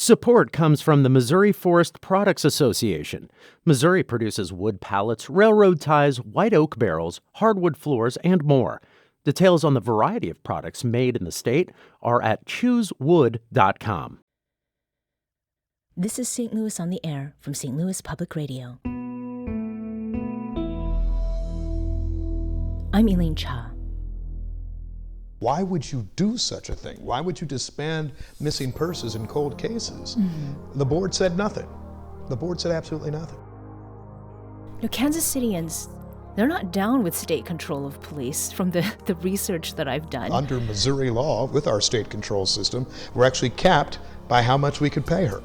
Support comes from the Missouri Forest Products Association. Missouri produces wood pallets, railroad ties, white oak barrels, hardwood floors, and more. Details on the variety of products made in the state are at choosewood.com. This is St. Louis on the Air from St. Louis Public Radio. I'm Elaine Cha. Why would you do such a thing? Why would you disband missing purses in cold cases? The board said nothing. The board said absolutely nothing. Now, Kansas Cityans, they're not down with state control of police from the research that I've done. Under Missouri law, with our state control system, we're actually capped by how much we could pay her.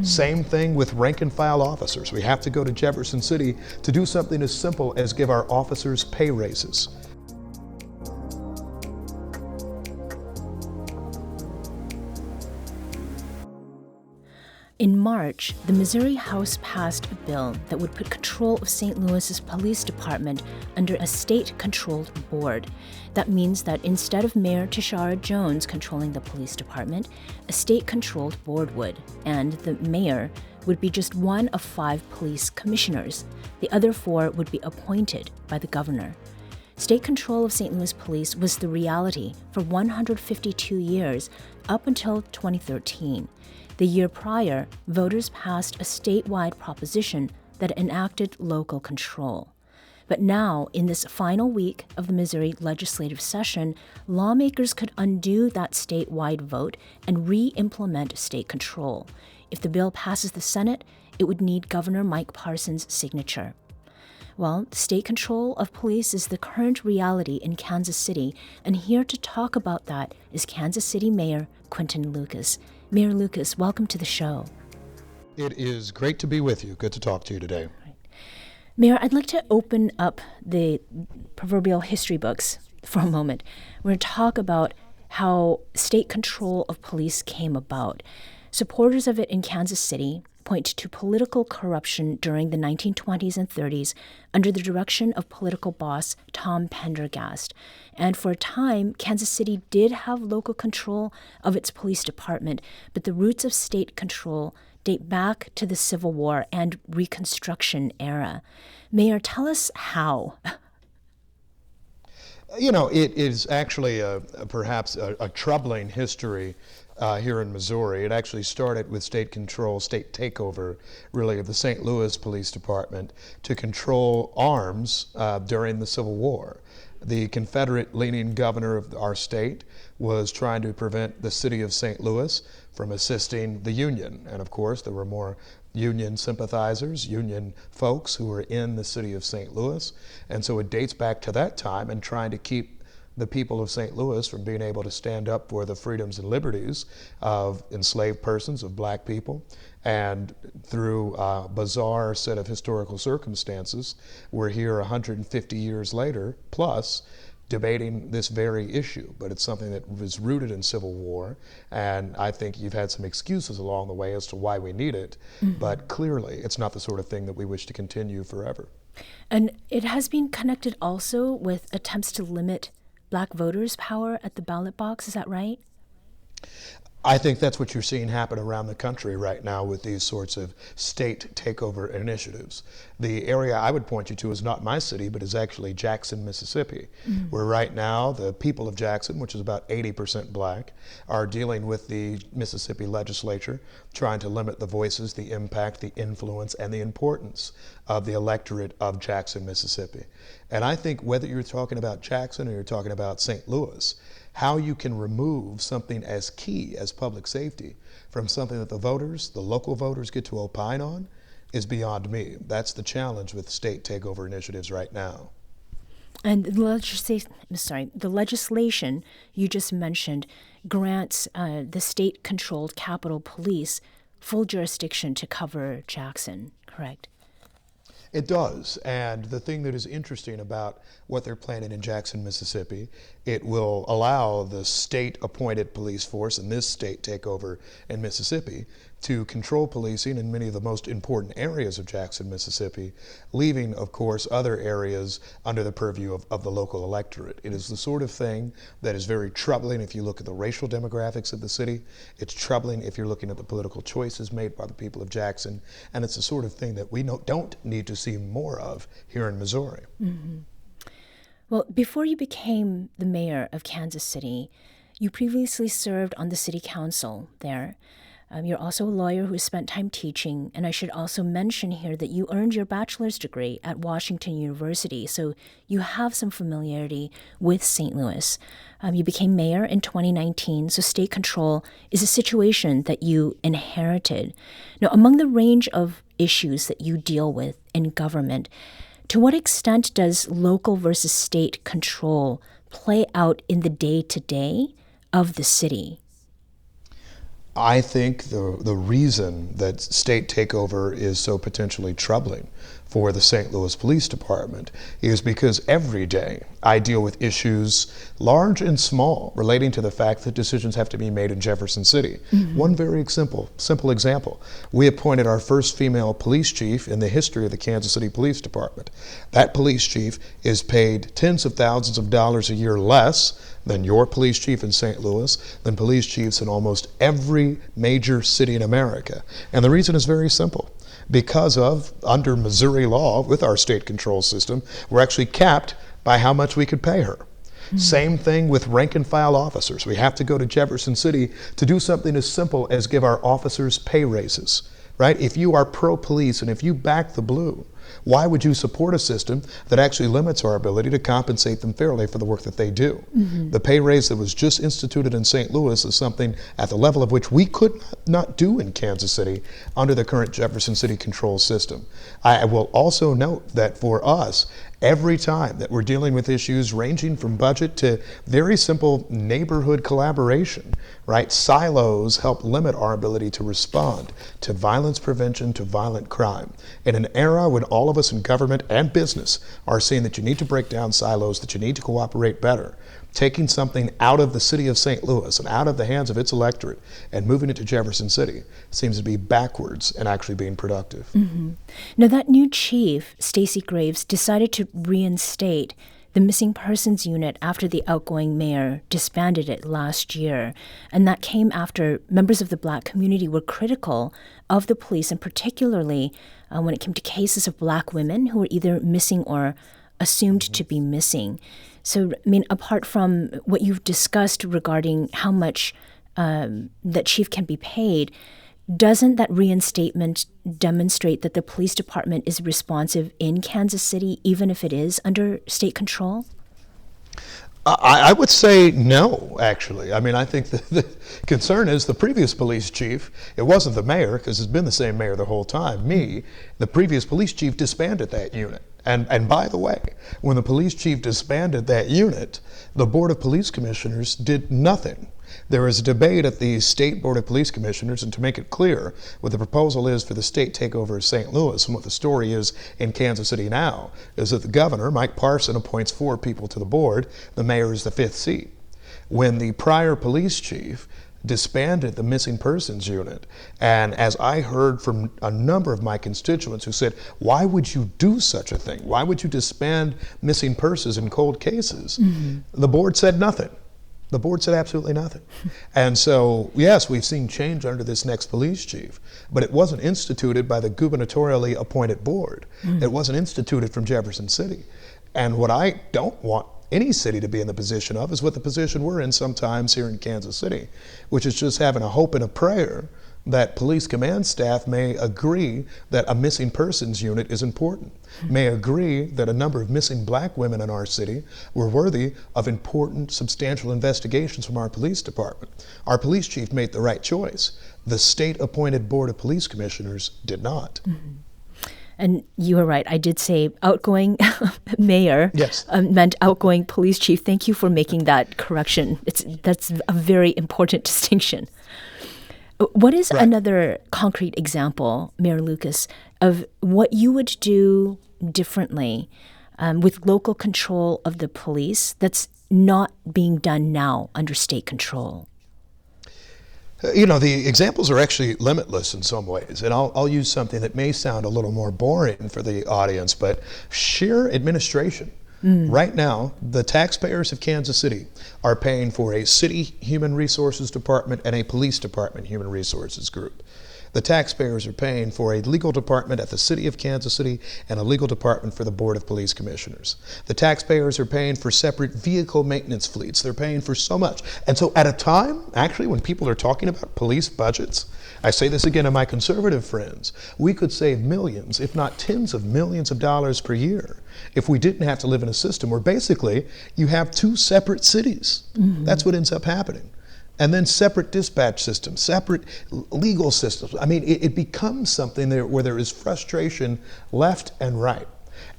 Same thing with rank and file officers. We have to go to Jefferson City to do something as simple as give our officers pay raises. In March, the Missouri House passed a bill that would put control of St. Louis's police department under a state-controlled board. That means that instead of Mayor Tishara Jones controlling the police department, a state-controlled board would, and the mayor would be just one of 5 police commissioners. The other 4 would be appointed by the governor. State control of St. Louis police was the reality for 152 years, up until 2013. The year prior, voters passed a statewide proposition that enacted local control. But now, in this final week of the Missouri legislative session, lawmakers could undo that statewide vote and re-implement state control. If the bill passes the Senate, it would need Governor Mike Parson's signature. Well, state control of police is the current reality in Kansas City, and here to talk about that is Kansas City Mayor Quinton Lucas. Mayor Lucas, welcome to the show. It is great to be with you. Good to talk to you today. Right. Mayor, I'd like to open up the proverbial history books for a moment. We're going to talk about how state control of police came about. Supporters of it in Kansas City point to political corruption during the 1920s and 30s under the direction of political boss Tom Pendergast. And for a time, Kansas City did have local control of its police department, but the roots of state control date back to the Civil War and Reconstruction era. Mayor, tell us how. You know, it is actually perhaps a troubling history here in Missouri. It actually started with state control, state takeover, really, of the St. Louis Police Department to control arms during the Civil War. The Confederate-leaning governor of our state was trying to prevent the city of St. Louis from assisting the Union. And of course, there were more Union sympathizers, Union folks who were in the city of St. Louis. And so it dates back to that time and trying to keep the people of St. Louis from being able to stand up for the freedoms and liberties of enslaved persons, of black people. And through a bizarre set of historical circumstances, we're here 150 years later, plus, debating this very issue. But it's something that was rooted in Civil War, and I think you've had some excuses along the way as to why we need it, but clearly it's not the sort of thing that we wish to continue forever. And it has been connected also with attempts to limit Black voters' power at the ballot box, is that right? I think that's what you're seeing happen around the country right now with these sorts of state takeover initiatives. The area I would point you to is not my city, but is actually Jackson, Mississippi, where right now the people of Jackson, which is about 80% black, are dealing with the Mississippi legislature, trying to limit the voices, the impact, the influence, and the importance of the electorate of Jackson, Mississippi. And I think whether you're talking about Jackson or you're talking about St. Louis, how you can remove something as key as public safety from something that the voters, the local voters, get to opine on is beyond me. That's the challenge with state takeover initiatives right now. And the legislation you just mentioned grants the state-controlled Capitol Police full jurisdiction to cover Jackson, correct? It does. And the thing that is interesting about what they're planning in Jackson, Mississippi, it will allow the state-appointed police force and this state takeover in Mississippi to control policing in many of the most important areas of Jackson, Mississippi, leaving, of course, other areas under the purview of the local electorate. It is the sort of thing that is very troubling if you look at the racial demographics of the city. It's troubling if you're looking at the political choices made by the people of Jackson. And it's the sort of thing that we don't need to see more of here in Missouri. Mm-hmm. Well, before you became the mayor of Kansas City, you previously served on the city council there. You're also a lawyer who spent time teaching, and I should also mention here that you earned your bachelor's degree at Washington University, so you have some familiarity with St. Louis. You became mayor in 2019, so state control is a situation that you inherited. Now, among the range of issues that you deal with in government, to what extent does local versus state control play out in the day-to-day of the city? I think the reason that state takeover is so potentially troubling for the St. Louis Police Department is because every day I deal with issues large and small relating to the fact that decisions have to be made in Jefferson City. Mm-hmm. One very simple example. We appointed our first female police chief in the history of the Kansas City Police Department. That police chief is paid tens of thousands of dollars a year less than your police chief in St. Louis, than police chiefs in almost every major city in America. And the reason is very simple. Because under Missouri law, with our state control system, we're actually capped by how much we could pay her. Mm-hmm. Same thing with rank and file officers. We have to go to Jefferson City to do something as simple as give our officers pay raises, right? If you are pro-police and if you back the blue, why would you support a system that actually limits our ability to compensate them fairly for the work that they do? Mm-hmm. The pay raise that was just instituted in St. Louis is something at the level of which we could not do in Kansas City under the current Jefferson City control system. I will also note that for us, every time that we're dealing with issues ranging from budget to very simple neighborhood collaboration, right? Silos help limit our ability to respond to violence prevention, to violent crime. In an era when all of us in government and business are saying that you need to break down silos, that you need to cooperate better, taking something out of the city of St. Louis and out of the hands of its electorate and moving it to Jefferson City seems to be backwards and actually being productive. Mm-hmm. Now, that new chief, Stacey Graves, decided to reinstate the missing persons unit after the outgoing mayor disbanded it last year. And that came after members of the Black community were critical of the police, and particularly when it came to cases of Black women who were either missing or assumed to be missing. So, I mean, apart from what you've discussed regarding how much that chief can be paid, doesn't that reinstatement demonstrate that the police department is responsive in Kansas City, even if it is under state control? I would say no, actually. I mean, I think the concern is the previous police chief, it wasn't the mayor, because it's been the same mayor the whole time, the previous police chief disbanded that unit. And by the way, when the police chief disbanded that unit, the Board of Police Commissioners did nothing. There is a debate at the State Board of Police Commissioners, and to make it clear, what the proposal is for the state takeover of St. Louis and what the story is in Kansas City now is that the governor, Mike Parson, appoints 4 people to the board. The mayor is the 5th seat. When the prior police chief disbanded the missing persons unit, and as I heard from a number of my constituents who said, why would you do such a thing? Why would you disband missing persons in cold cases? Mm-hmm. The board said nothing. The board said absolutely nothing. And so, yes, we've seen change under this next police chief, but it wasn't instituted by the gubernatorially appointed board. Mm-hmm. It wasn't instituted from Jefferson City. And what I don't want any city to be in the position of is what the position we're in sometimes here in Kansas City, which is just having a hope and a prayer that police command staff may agree that a missing persons unit is important, may agree that a number of missing Black women in our city were worthy of important, substantial investigations from our police department. Our police chief made the right choice. The state-appointed Board of Police Commissioners did not. Mm-hmm. And you were right. I did say outgoing mayor yes. Meant outgoing police chief. Thank you for making that correction. That's a very important distinction. What is Right. another concrete example, Mayor Lucas, of what you would do differently with local control of the police that's not being done now under state control? The examples are actually limitless in some ways, and I'll use something that may sound a little more boring for the audience, but sheer administration. Right now, the taxpayers of Kansas City are paying for a city human resources department and a police department human resources group. The taxpayers are paying for a legal department at the City of Kansas City and a legal department for the Board of Police Commissioners. The taxpayers are paying for separate vehicle maintenance fleets. They're paying for so much. And so at a time, actually, when people are talking about police budgets, I say this again to my conservative friends, we could save millions, if not tens of millions of dollars per year if we didn't have to live in a system where basically you have two separate cities. That's what ends up happening. And then separate dispatch systems, separate legal systems. I mean, it becomes something where there is frustration left and right.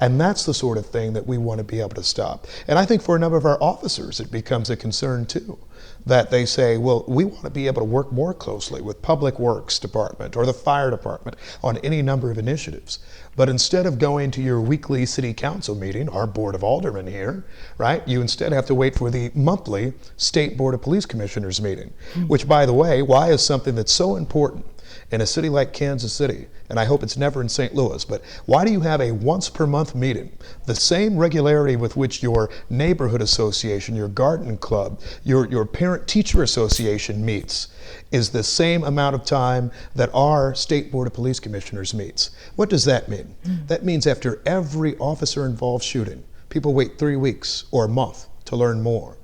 And that's the sort of thing that we want to be able to stop. And I think for a number of our officers, it becomes a concern too, that they say, well, we want to be able to work more closely with Public Works Department or the Fire Department on any number of initiatives. But instead of going to your weekly city council meeting, our Board of Aldermen here, right, you instead have to wait for the monthly State Board of Police Commissioners meeting, which, by the way, why is something that's so important in a city like Kansas City, and I hope it's never in St. Louis, but why do you have a once per month meeting? The same regularity with which your neighborhood association, your garden club, your parent-teacher association meets is the same amount of time that our State Board of Police Commissioners meets. What does that mean? That means after every officer-involved shooting, people wait 3 weeks or a month to learn more.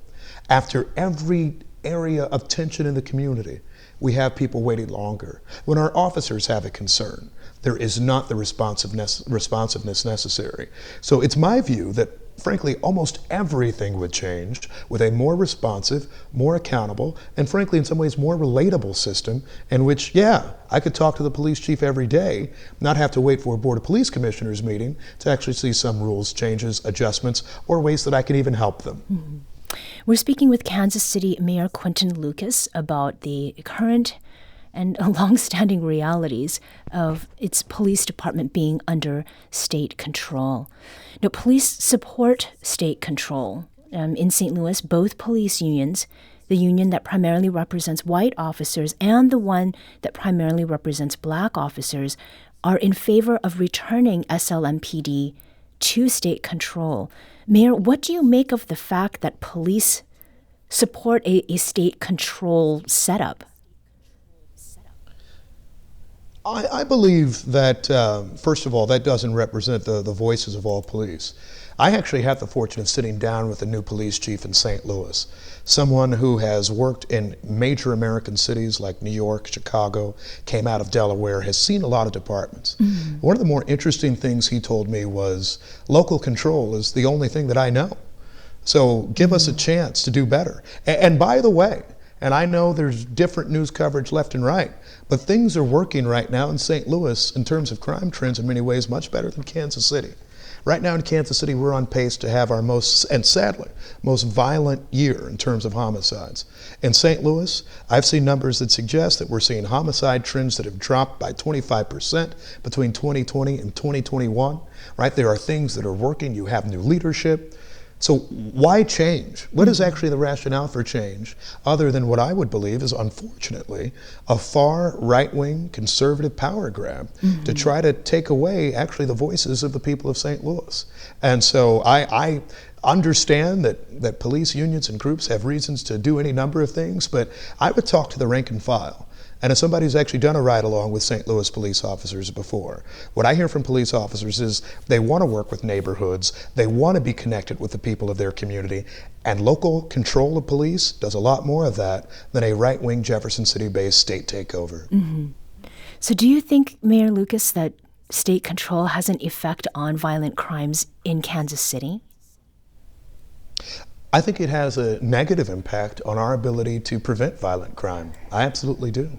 After every area of tension in the community, we have people waiting longer. When our officers have a concern, there is not the responsiveness necessary. So it's my view that, frankly, almost everything would change with a more responsive, more accountable, and frankly, in some ways, more relatable system in which, I could talk to the police chief every day, not have to wait for a Board of Police Commissioners meeting to actually see some rules, changes, adjustments, or ways that I can even help them. We're speaking with Kansas City Mayor Quinton Lucas about the current and long-standing realities of its police department being under state control. Now, police support state control. In St. Louis, both police unions, the union that primarily represents white officers and the one that primarily represents black officers, are in favor of returning SLMPD to state control. Mayor, what do you make of the fact that police support a state control setup? I believe that, first of all, that doesn't represent the voices of all police. I actually had the fortune of sitting down with the new police chief in St. Louis, someone who has worked in major American cities like New York, Chicago, came out of Delaware, has seen a lot of departments. One of the more interesting things he told me was local control is the only thing that I know. So give us a chance to do better. And by the way, and I know there's different news coverage left and right, but things are working right now in St. Louis in terms of crime trends in many ways much better than Kansas City. Right now in Kansas City, we're on pace to have our most, and sadly, most violent year in terms of homicides. In St. Louis, I've seen numbers that suggest that we're seeing homicide trends that have dropped by 25% between 2020 and 2021, right? There are things that are working. You have new leadership. So why change? What is actually the rationale for change other than what I would believe is, unfortunately, a far right-wing conservative power grab to try to take away actually the voices of the people of St. Louis? And so I understand that police unions and groups have reasons to do any number of things, but I would talk to the rank and file. And as somebody who's actually done a ride-along with St. Louis police officers before, what I hear from police officers is they want to work with neighborhoods, they want to be connected with the people of their community, and local control of police does a lot more of that than a right-wing Jefferson City-based state takeover. So do you think, Mayor Lucas, that state control has an effect on violent crimes in Kansas City? I think it has a negative impact on our ability to prevent violent crime. I absolutely do.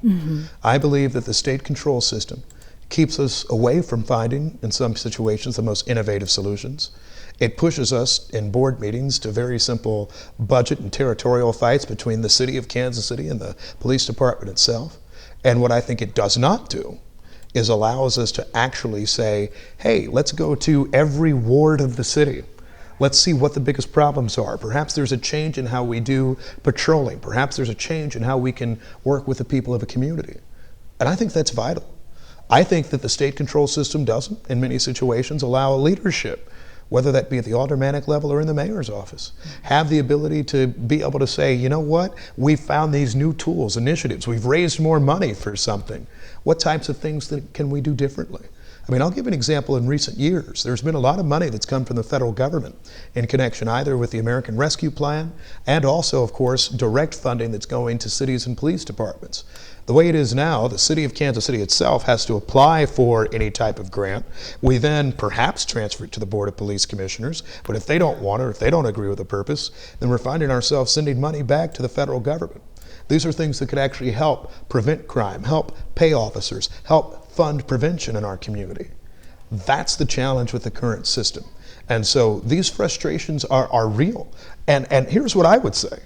I believe that the state control system keeps us away from finding, in some situations, the most innovative solutions. It pushes us in board meetings to very simple budget and territorial fights between the city of Kansas City and the police department itself. And what I think it does not do is allows us to actually say, hey, let's go to every ward of the city. Let's see what the biggest problems are. Perhaps there's a change in how we do patrolling. Perhaps there's a change in how we can work with the people of a community. And I think that's vital. I think that the state control system doesn't, in many situations, allow a leadership, whether that be at the aldermanic level or in the mayor's office, have the ability to be able to say, you know what, we've found these new tools, initiatives, we've raised more money for something. What types of things can we do differently? I mean, I'll give an example. In recent years, there's been a lot of money that's come from the federal government in connection either with the American Rescue Plan and also, of course, direct funding that's going to cities and police departments. The way it is now, the city of Kansas City itself has to apply for any type of grant. We then perhaps transfer it to the Board of Police Commissioners, but if they don't want it, or if they don't agree with the purpose, then we're finding ourselves sending money back to the federal government. These are things that could actually help prevent crime, help pay officers, help fund prevention in our community. That's the challenge with the current system. And so these frustrations are real. And here's what I would say.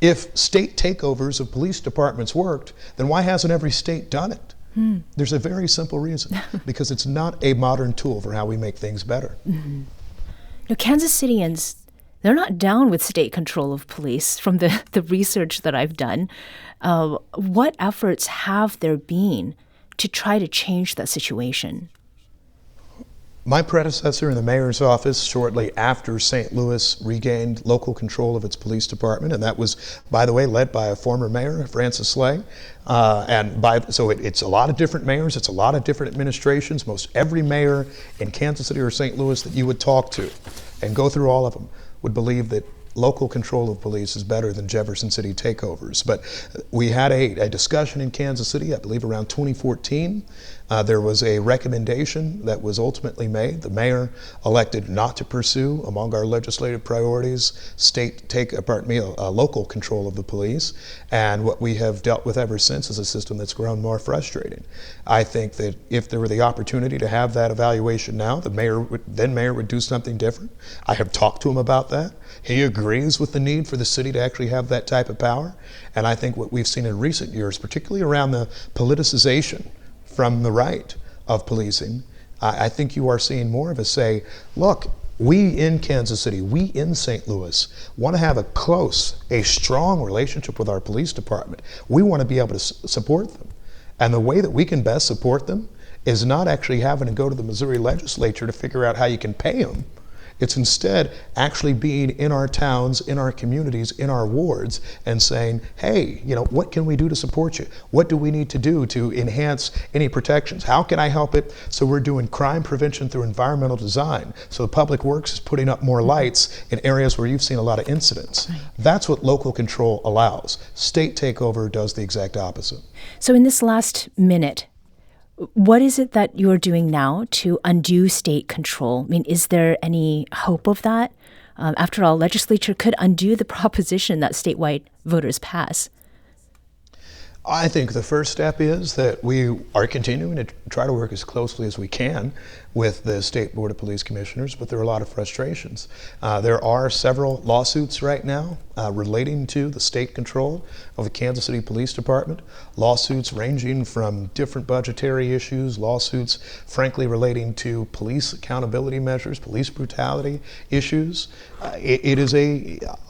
If state takeovers of police departments worked, then why hasn't every state done it? There's a very simple reason, because it's not a modern tool for how we make things better. Now, Kansas Cityans, they're not down with state control of police from the research that I've done. What efforts have there been to try to change that situation? My predecessor in the mayor's office shortly after St. Louis regained local control of its police department, and that was, by the way, led by a former mayor, Francis Slay. So it's a lot of different mayors, it's a lot of different administrations. Most every mayor in Kansas City or St. Louis that you would talk to and go through all of them would believe that local control of police is better than Jefferson City takeovers. But we had a discussion in Kansas City, I believe around 2014. There was a recommendation that was ultimately made. The mayor elected not to pursue, among our legislative priorities, local control of the police. And what we have dealt with ever since is a system that's grown more frustrating. I think that if there were the opportunity to have that evaluation now, the mayor would do something different. I have talked to him about that. He agrees with the need for the city to actually have that type of power. And I think what we've seen in recent years, particularly around the politicization from the right of policing, I think you are seeing more of us say, look, we in Kansas City, we in St. Louis want to have a strong relationship with our police department. We want to be able to support them. And the way that we can best support them is not actually having to go to the Missouri legislature to figure out how you can pay them. It's instead actually being in our towns, in our communities, in our wards, and saying, hey, what can we do to support you? What do we need to do to enhance any protections? How can I help it? So we're doing crime prevention through environmental design. So Public Works is putting up more lights in areas where you've seen a lot of incidents. Right. That's what local control allows. State takeover does the exact opposite. So in this last minute, what is it that you're doing now to undo state control? I mean, is there any hope of that? After all, legislature could undo the proposition that statewide voters pass. I think the first step is that we are continuing to try to work as closely as we can with the State Board of Police Commissioners, but there are a lot of frustrations. There are several lawsuits right now relating to the state control of the Kansas City Police Department, lawsuits ranging from different budgetary issues, lawsuits frankly relating to police accountability measures, police brutality issues. It is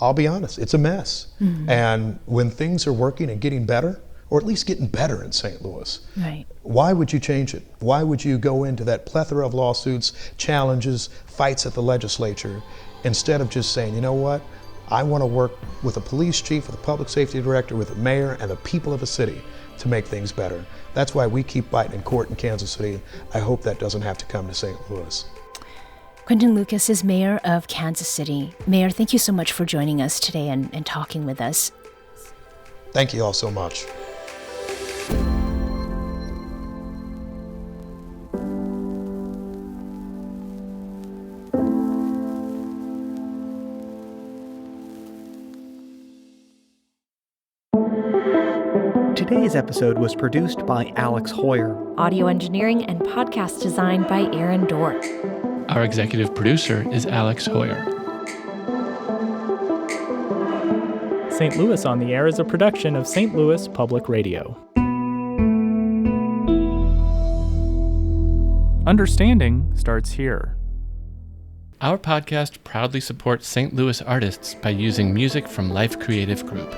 I'll be honest, it's a mess. Mm-hmm. And when things are working and getting better, or at least getting better in St. Louis. Right. Why would you change it? Why would you go into that plethora of lawsuits, challenges, fights at the legislature, instead of just saying, you know what, I want to work with a police chief, with a public safety director, with a mayor, and the people of a city to make things better. That's why we keep fighting in court in Kansas City. I hope that doesn't have to come to St. Louis. Quinton Lucas is mayor of Kansas City. Mayor, thank you so much for joining us today and talking with us. Thank you all so much. Today's episode was produced by Alex Hoyer. Audio engineering and podcast design by Aaron Dork. Our executive producer is Alex Hoyer. St. Louis on the Air is a production of St. Louis Public Radio. Understanding starts here. Our podcast proudly supports St. Louis artists by using music from Life Creative Group.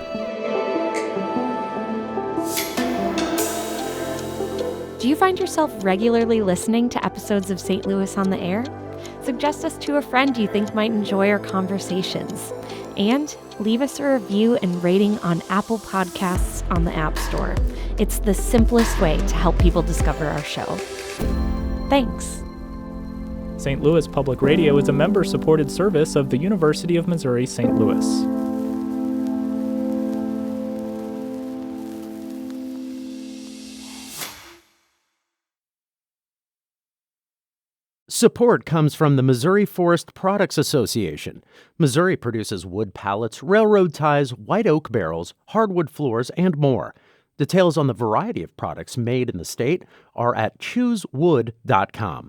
Do you find yourself regularly listening to episodes of St. Louis on the Air? Suggest us to a friend you think might enjoy our conversations. And leave us a review and rating on Apple Podcasts on the App Store. It's the simplest way to help people discover our show. Thanks. St. Louis Public Radio is a member-supported service of the University of Missouri St. Louis. Support comes from the Missouri Forest Products Association. Missouri produces wood pallets, railroad ties, white oak barrels, hardwood floors, and more. Details on the variety of products made in the state are at choosewood.com.